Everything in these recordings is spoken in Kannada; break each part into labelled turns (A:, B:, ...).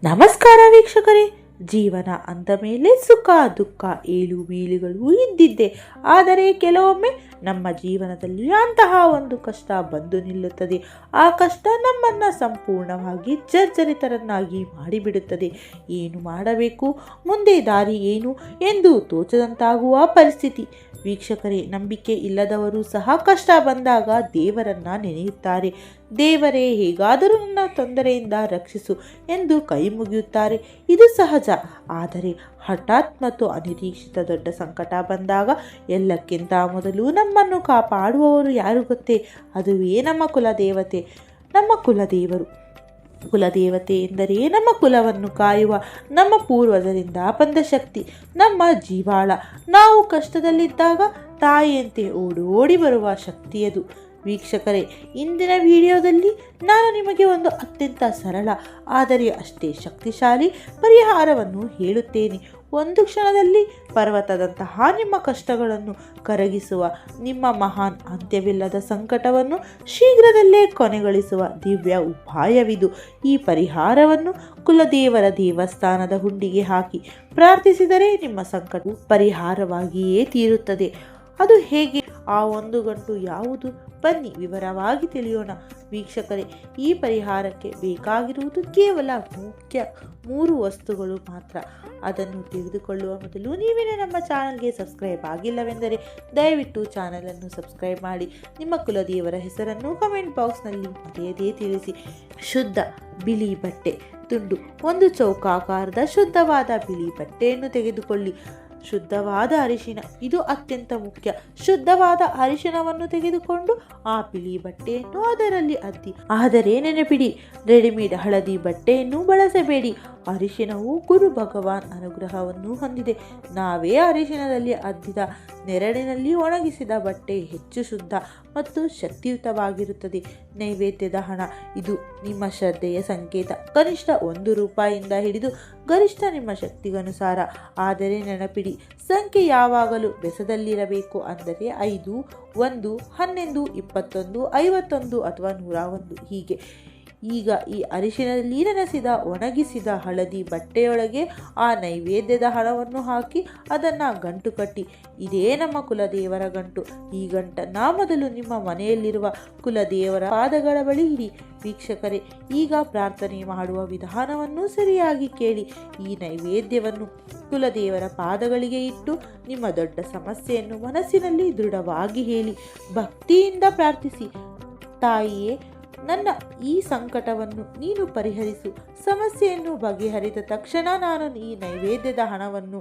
A: ನಮಸ್ಕಾರ ವೀಕ್ಷಕರೇ. ಜೀವನ ಅಂದ ಮೇಲೆ ಸುಖ ದುಃಖ ಏಳು ಬೀಳುಗಳು ಇದ್ದಿದ್ದೆ. ಆದರೆ ಕೆಲವೊಮ್ಮೆ ನಮ್ಮ ಜೀವನದಲ್ಲಿ ಅಂತಹ ಒಂದು ಕಷ್ಟ ಬಂದು ನಿಲ್ಲುತ್ತದೆ. ಆ ಕಷ್ಟ ನಮ್ಮನ್ನು ಸಂಪೂರ್ಣವಾಗಿ ಜರ್ಜರಿತರನ್ನಾಗಿ ಮಾಡಿಬಿಡುತ್ತದೆ. ಏನು ಮಾಡಬೇಕು, ಮುಂದೆ ದಾರಿ ಏನು ಎಂದು ತೋಚದಂತಾಗುವ ಪರಿಸ್ಥಿತಿ. ವೀಕ್ಷಕರೇ, ನಂಬಿಕೆ ಇಲ್ಲದವರು ಸಹ ಕಷ್ಟ ಬಂದಾಗ ದೇವರನ್ನ ನೆನೆಯುತ್ತಾರೆ. ದೇವರೇ, ಹೇಗಾದರೂ ನನ್ನ ತೊಂದರೆಯಿಂದ ರಕ್ಷಿಸು ಎಂದು ಕೈ ಮುಗಿಯುತ್ತಾರೆ. ಇದು ಸಹಜ. ಆದರೆ ಹಠಾತ್ ಮತ್ತು ಅನಿರೀಕ್ಷಿತ ದೊಡ್ಡ ಸಂಕಟ ಬಂದಾಗ ಎಲ್ಲಕ್ಕಿಂತ ಮೊದಲು ನಮ್ಮನ್ನು ಕಾಪಾಡುವವರು ಯಾರು ಗೊತ್ತೇ? ಅದುವೇ ನಮ್ಮ ಕುಲದೇವತೆ, ನಮ್ಮ ಕುಲದೇವರು. ಕುಲದೇವತೆ ಎಂದರೆ ನಮ್ಮ ಕುಲವನ್ನು ಕಾಯುವ ನಮ್ಮ ಪೂರ್ವಜರಿಂದ ಬಂದ ಶಕ್ತಿ, ನಮ್ಮ ಜೀವಾಳ. ನಾವು ಕಷ್ಟದಲ್ಲಿದ್ದಾಗ ತಾಯಿಯಂತೆ ಓಡೋಡಿ ಬರುವ ಶಕ್ತಿಯದು. ವೀಕ್ಷಕರೇ, ಇಂದಿನ ವಿಡಿಯೋದಲ್ಲಿ ನಾನು ನಿಮಗೆ ಒಂದು ಅತ್ಯಂತ ಸರಳ ಆದರೆ ಅಷ್ಟೇ ಶಕ್ತಿಶಾಲಿ ಪರಿಹಾರವನ್ನು ಹೇಳುತ್ತೇನೆ. ಒಂದು ಕ್ಷಣದಲ್ಲಿ ಪರ್ವತದಂತಹ ನಿಮ್ಮ ಕಷ್ಟಗಳನ್ನು ಕರಗಿಸುವ, ನಿಮ್ಮ ಮಹಾನ್ ಅಂತ್ಯವಿಲ್ಲದ ಸಂಕಟವನ್ನು ಶೀಘ್ರದಲ್ಲೇ ಕೊನೆಗೊಳಿಸುವ ದಿವ್ಯ ಉಪಾಯವಿದು. ಈ ಪರಿಹಾರವನ್ನು ಕುಲದೇವರ ದೇವಸ್ಥಾನದ ಹುಂಡಿಗೆ ಹಾಕಿ ಪ್ರಾರ್ಥಿಸಿದರೆ ನಿಮ್ಮ ಸಂಕಟವು ಪರಿಹಾರವಾಗಿಯೇ ತೀರುತ್ತದೆ. ಅದು ಹೇಗೆ? ಆ ಒಂದು ಗಂಟು ಯಾವುದು? ಬನ್ನಿ ವಿವರವಾಗಿ ತಿಳಿಯೋಣ. ವೀಕ್ಷಕರೇ, ಈ ಪರಿಹಾರಕ್ಕೆ ಬೇಕಾಗಿರುವುದು ಕೇವಲ ಮುಖ್ಯ 3 ವಸ್ತುಗಳು ಮಾತ್ರ. ಅದನ್ನು ತಿಳಿದುಕೊಳ್ಳುವ ಮೊದಲು ನೀವೇನೇ ನಮ್ಮ ಚಾನಲ್ಗೆ ಸಬ್ಸ್ಕ್ರೈಬ್ ಆಗಿಲ್ಲವೆಂದರೆ ದಯವಿಟ್ಟು ಚಾನಲನ್ನು ಸಬ್ಸ್ಕ್ರೈಬ್ ಮಾಡಿ. ನಿಮ್ಮ ಕುಲದೇವರ ಹೆಸರನ್ನು ಕಮೆಂಟ್ ಬಾಕ್ಸ್ನಲ್ಲಿ ಮರೆಯದೇ ತಿಳಿಸಿ. ಶುದ್ಧ ಬಿಳಿ ಬಟ್ಟೆ ತುಂಡು, ಒಂದು ಚೌಕಾಕಾರದ ಶುದ್ಧವಾದ ಬಿಳಿ ಬಟ್ಟೆಯನ್ನು ತೆಗೆದುಕೊಳ್ಳಿ. ಶುದ್ಧವಾದ ಅರಿಶಿನ, ಇದು ಅತ್ಯಂತ ಮುಖ್ಯ. ಶುದ್ಧವಾದ ಅರಿಶಿನವನ್ನು ತೆಗೆದುಕೊಂಡು ಆ ಬಿಳಿ ಬಟ್ಟೆಯನ್ನು ಅದರಲ್ಲಿ ಅದ್ದಿ. ಆದರೆ ನೆನಪಿಡಿ, ರೆಡಿಮೇಡ್ ಹಳದಿ ಬಟ್ಟೆಯನ್ನು ಬಳಸಬೇಡಿ. ಅರಿಶಿನವು ಗುರು ಭಗವಾನ್ ಅನುಗ್ರಹವನ್ನು ಹೊಂದಿದೆ. ನಾವೇ ಅರಿಶಿನದಲ್ಲಿ ಅದ್ದಿದ ನೆರಳಿನಲ್ಲಿ ಒಣಗಿಸಿದ ಬಟ್ಟೆ ಹೆಚ್ಚು ಶುದ್ಧ ಮತ್ತು ಶಕ್ತಿಯುತವಾಗಿರುತ್ತದೆ. ನೈವೇದ್ಯದ ಹಣ, ಇದು ನಿಮ್ಮ ಶ್ರದ್ಧೆಯ ಸಂಕೇತ. ಕನಿಷ್ಠ 1 ರೂಪಾಯಿಯಿಂದ ಹಿಡಿದು ಗರಿಷ್ಠ ನಿಮ್ಮ ಶಕ್ತಿಗನುಸಾರ. ಆದರೆ ನೆನಪಿಡಿ, ಸಂಖ್ಯೆ ಯಾವಾಗಲೂ ಬೆಸದಲ್ಲಿರಬೇಕು. ಅಂದರೆ 5, 1, 11, 21, 51 ಅಥವಾ 101 ಹೀಗೆ. ಈಗ ಈ ಅರಿಶಿನಲ್ಲಿ ನೆನೆಸಿದ ಒಣಗಿಸಿದ ಹಳದಿ ಬಟ್ಟೆಯೊಳಗೆ ಆ ನೈವೇದ್ಯದ ಹಣವನ್ನು ಹಾಕಿ ಅದನ್ನು ಗಂಟು ಕಟ್ಟಿ. ಇದೇ ನಮ್ಮ ಕುಲದೇವರ ಗಂಟು. ಈ ಗಂಟನ್ನು ಮೊದಲು ನಿಮ್ಮ ಮನೆಯಲ್ಲಿರುವ ಕುಲದೇವರ ಪಾದಗಳ ಬಳಿ ಇಡಿ. ವೀಕ್ಷಕರೇ, ಈಗ ಪ್ರಾರ್ಥನೆ ಮಾಡುವ ವಿಧಾನವನ್ನು ಸರಿಯಾಗಿ ಕೇಳಿ. ಈ ನೈವೇದ್ಯವನ್ನು ಕುಲದೇವರ ಪಾದಗಳಿಗೆ ಇಟ್ಟು ನಿಮ್ಮ ದೊಡ್ಡ ಸಮಸ್ಯೆಯನ್ನು ಮನಸ್ಸಿನಲ್ಲಿ ದೃಢವಾಗಿ ಹೇಳಿ ಭಕ್ತಿಯಿಂದ ಪ್ರಾರ್ಥಿಸಿ. ತಾಯಿಯೇ, ನನ್ನ ಈ ಸಂಕಟವನ್ನು ನೀನು ಪರಿಹರಿಸು. ಸಮಸ್ಯೆಯನ್ನು ಬಗೆಹರಿದ ತಕ್ಷಣ ನಾನು ಈ ನೈವೇದ್ಯದ ಹಣವನ್ನು,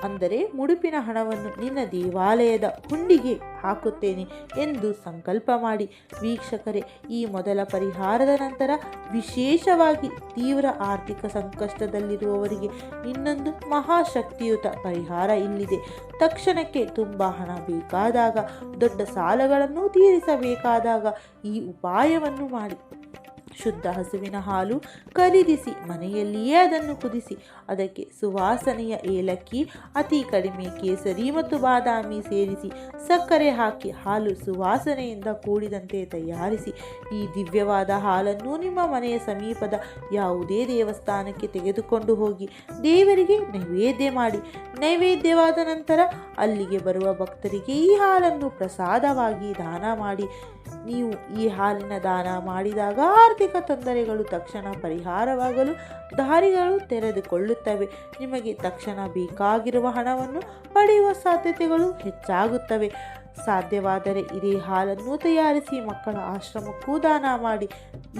A: ಅಂದರೆ ಮುಡುಪಿನ ಹಣವನ್ನು ನಿನ್ನ ದೇವಾಲಯದ ಹುಂಡಿಗೆ ಹಾಕುತ್ತೇನೆ ಎಂದು ಸಂಕಲ್ಪ ಮಾಡಿ. ವೀಕ್ಷಕರೇ, ಈ ಮೊದಲ ಪರಿಹಾರದ ನಂತರ ವಿಶೇಷವಾಗಿ ತೀವ್ರ ಆರ್ಥಿಕ ಸಂಕಷ್ಟದಲ್ಲಿರುವವರಿಗೆ ಇನ್ನೊಂದು ಮಹಾಶಕ್ತಿಯುತ ಪರಿಹಾರ ಇಲ್ಲಿದೆ. ತಕ್ಷಣಕ್ಕೆ ತುಂಬ ಹಣ ಬೇಕಾದಾಗ, ದೊಡ್ಡ ಸಾಲಗಳನ್ನು ತೀರಿಸಬೇಕಾದಾಗ ಈ ಉಪಾಯವನ್ನು ಮಾಡಿ. ಶುದ್ಧ ಹಸುವಿನ ಹಾಲು ಖರೀದಿಸಿ ಮನೆಯಲ್ಲಿಯೇ ಅದನ್ನು ಕುದಿಸಿ ಅದಕ್ಕೆ ಸುವಾಸನೆಯ ಏಲಕ್ಕಿ, ಅತಿ ಕಡಿಮೆ ಕೇಸರಿ ಮತ್ತು ಬಾದಾಮಿ ಸೇರಿಸಿ ಸಕ್ಕರೆ ಹಾಕಿ ಹಾಲು ಸುವಾಸನೆಯಿಂದ ಕೂಡಿದಂತೆ ತಯಾರಿಸಿ. ಈ ದಿವ್ಯವಾದ ಹಾಲನ್ನು ನಿಮ್ಮ ಮನೆಯ ಸಮೀಪದ ಯಾವುದೇ ದೇವಸ್ಥಾನಕ್ಕೆ ತೆಗೆದುಕೊಂಡು ಹೋಗಿ ದೇವರಿಗೆ ನೈವೇದ್ಯ ಮಾಡಿ. ನೈವೇದ್ಯವಾದ ನಂತರ ಅಲ್ಲಿಗೆ ಬರುವ ಭಕ್ತರಿಗೆ ಈ ಹಾಲನ್ನು ಪ್ರಸಾದವಾಗಿ ದಾನ ಮಾಡಿ. ನೀವು ಈ ಹಾಲಿನ ದಾನ ಮಾಡಿದಾಗ ಆರ್ಥಿಕ ತೊಂದರೆಗಳು ತಕ್ಷಣ ಪರಿಹಾರವಾಗಲು ದಾರಿಗಳು ತೆರೆದುಕೊಳ್ಳುತ್ತವೆ. ನಿಮಗೆ ತಕ್ಷಣ ಬೇಕಾಗಿರುವ ಹಣವನ್ನು ಪಡೆಯುವ ಸಾಧ್ಯತೆಗಳು ಹೆಚ್ಚಾಗುತ್ತವೆ. ಸಾಧ್ಯವಾದರೆ ಇದೇ ಹಾಲನ್ನು ತಯಾರಿಸಿ ಮಕ್ಕಳ ಆಶ್ರಮಕ್ಕೂ ದಾನ ಮಾಡಿ.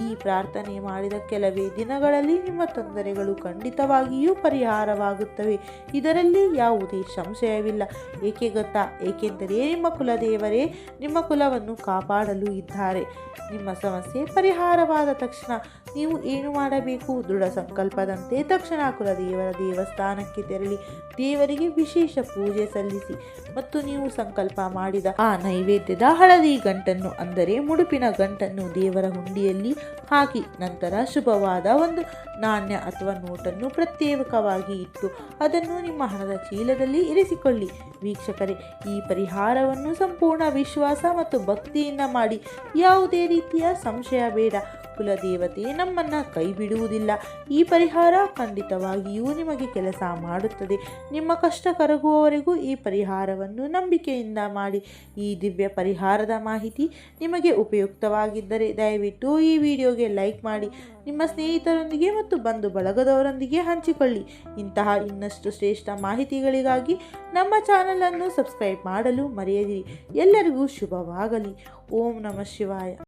A: ಈ ಪ್ರಾರ್ಥನೆ ಮಾಡಿದ ಕೆಲವೇ ದಿನಗಳಲ್ಲಿ ನಿಮ್ಮ ತೊಂದರೆಗಳು ಖಂಡಿತವಾಗಿಯೂ ಪರಿಹಾರವಾಗುತ್ತವೆ. ಇದರಲ್ಲಿ ಯಾವುದೇ ಸಂಶಯವಿಲ್ಲ. ಏಕೆ ಗೊತ್ತಾ? ಏಕೆಂದರೆ ನಿಮ್ಮ ಕುಲದೇವರೇ ನಿಮ್ಮ ಕುಲವನ್ನು ಕಾಪಾಡಲು ಇದ್ದಾರೆ. ನಿಮ್ಮ ಸಮಸ್ಯೆ ಪರಿಹಾರವಾದ ತಕ್ಷಣ ನೀವು ಏನು ಮಾಡಬೇಕು? ದೃಢ ಸಂಕಲ್ಪದಂತೆ ತಕ್ಷಣ ಕುಲದೇವರ ದೇವಸ್ಥಾನಕ್ಕೆ ತೆರಳಿ ದೇವರಿಗೆ ವಿಶೇಷ ಪೂಜೆ ಸಲ್ಲಿಸಿ ಮತ್ತು ನೀವು ಸಂಕಲ್ಪ ಮಾಡಿದ ಆ ನೈವೇದ್ಯದ ಹಳದಿ ಗಂಟನ್ನು, ಅಂದರೆ ಮುಡುಪಿನ ಗಂಟನ್ನು ದೇವರ ಹುಂಡಿಯಲ್ಲಿ ಹಾಕಿ ನಂತರ ಶುಭವಾದ ಒಂದು ನಾಣ್ಯ ಅಥವಾ ನೋಟನ್ನು ಪ್ರತ್ಯೇಕವಾಗಿ ಇಟ್ಟು ಅದನ್ನು ನಿಮ್ಮ ಹಣದ ಚೀಲದಲ್ಲಿ ಇರಿಸಿಕೊಳ್ಳಿ. ವೀಕ್ಷಕರೇ, ಈ ಪರಿಹಾರವನ್ನು ಸಂಪೂರ್ಣ ವಿಶ್ವಾಸ ಮತ್ತು ಭಕ್ತಿಯಿಂದ ಮಾಡಿ. ಯಾವುದೇ ರೀತಿಯ ಸಂಶಯ ಬೇಡ. ಕುಲದೇವತೆ ನಮ್ಮನ್ನು ಕೈ ಬಿಡುವುದಿಲ್ಲ. ಈ ಪರಿಹಾರ ಖಂಡಿತವಾಗಿಯೂ ನಿಮಗೆ ಕೆಲಸ ಮಾಡುತ್ತದೆ. ನಿಮ್ಮ ಕಷ್ಟ ಕರಗುವವರೆಗೂ ಈ ಪರಿಹಾರವನ್ನು ನಂಬಿಕೆಯಿಂದ ಮಾಡಿ. ಈ ದಿವ್ಯ ಪರಿಹಾರದ ಮಾಹಿತಿ ನಿಮಗೆ ಉಪಯುಕ್ತವಾಗಿದ್ದರೆ ದಯವಿಟ್ಟು ಈ ವಿಡಿಯೋಗೆ ಲೈಕ್ ಮಾಡಿ, ನಿಮ್ಮ ಸ್ನೇಹಿತರೊಂದಿಗೆ ಮತ್ತು ಬಂಧು ಬಳಗದವರೊಂದಿಗೆ ಹಂಚಿಕೊಳ್ಳಿ. ಇಂತಹ ಇನ್ನಷ್ಟು ಶ್ರೇಷ್ಠ ಮಾಹಿತಿಗಳಿಗಾಗಿ ನಮ್ಮ ಚಾನಲನ್ನು ಸಬ್ಸ್ಕ್ರೈಬ್ ಮಾಡಲು ಮರೆಯದಿರಿ. ಎಲ್ಲರಿಗೂ ಶುಭವಾಗಲಿ. ಓಂ ನಮಃ ಶಿವಾಯ.